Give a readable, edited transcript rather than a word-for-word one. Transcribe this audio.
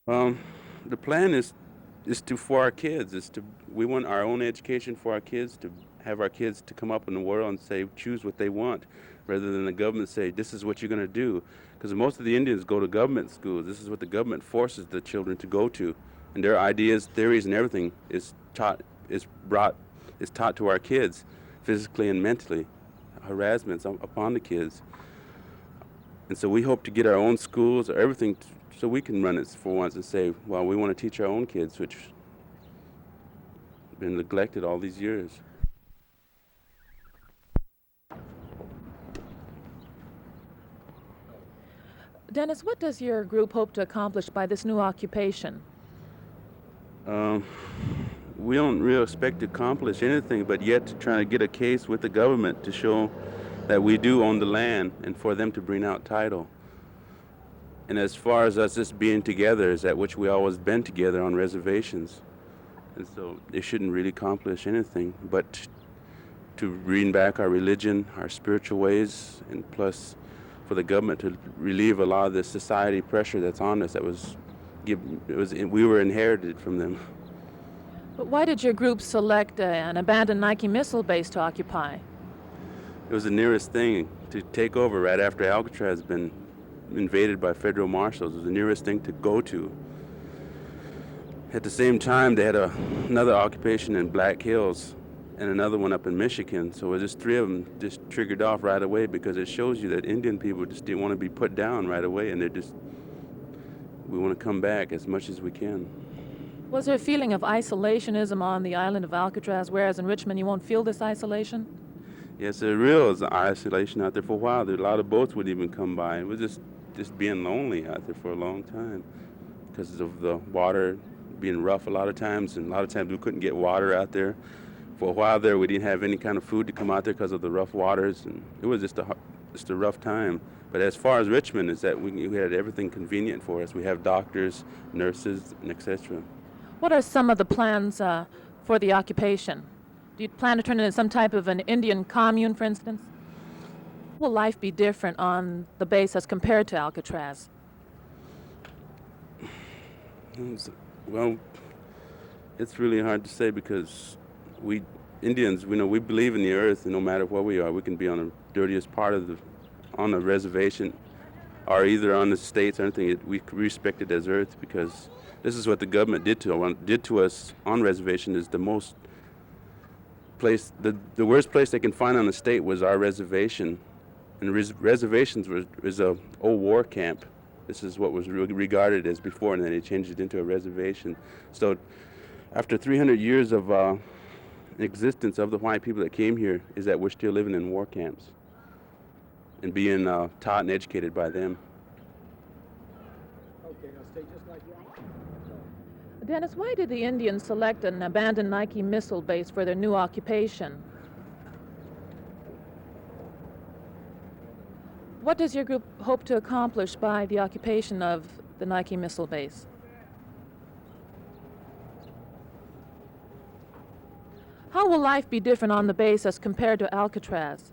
Um, the plan is to for our kids is to we want our own education for our kids to have our kids to come up in the world and say choose what they want rather than the government say this is what you're going to do because most of the Indians go to government schools. This is what the government forces the children to go to, and their ideas, theories, and everything is brought is taught to our kids physically and mentally, harassments upon the kids. And so we hope to get our own schools or everything so we can run it for once and say, well, we want to teach our own kids, which have been neglected all these years. Dennis, what does your group hope to accomplish by this new occupation? Um, we don't really expect to accomplish anything, but yet to try to get a case with the government to show that we do own the land and for them to bring out title. And as far as us just being together, is that which we always been together on reservations. And so it shouldn't really accomplish anything but to bring back our religion, our spiritual ways, and plus for the government to relieve a lot of the society pressure that's on us we were inherited from them. But why did your group select an abandoned Nike missile base to occupy? It was the nearest thing to take over right after Alcatraz had been invaded by federal marshals. It was the nearest thing to go to. At the same time, they had another occupation in Black Hills and another one up in Michigan. So it was just three of them just triggered off right away because it shows you that Indian people just didn't want to be put down right away, and we want to come back as much as we can. Was there a feeling of isolationism on the island of Alcatraz, whereas in Richmond you won't feel this isolation? Yes, there real is isolation out there for a while. A lot of boats wouldn't even come by. It was just being lonely out there for a long time because of the water being rough a lot of times, and a lot of times we couldn't get water out there. For a while there, we didn't have any kind of food to come out there because of the rough waters, and it was just a rough time. But as far as Richmond is that we had everything convenient for us. We have doctors, nurses, and etc. What are some of the plans for the occupation? Do you plan to turn it into some type of an Indian commune, for instance? Will life be different on the base as compared to Alcatraz? Well, it's really hard to say because we Indians, we believe in the earth, and no matter where we are, we can be on the dirtiest part on a reservation, or either on the states or anything. We respect it as earth because this is what the government did to us on reservation. Is the most place, the worst place they can find on the state was our reservation, and reservations was a old war camp. This is what was regarded as before, and then they changed it into a reservation. So after 300 years of existence of the white people that came here, is that we're still living in war camps and being taught and educated by them. Okay, now stay just like you are. Dennis, why did the Indians select an abandoned Nike missile base for their new occupation? What does your group hope to accomplish by the occupation of the Nike missile base? How will life be different on the base as compared to Alcatraz?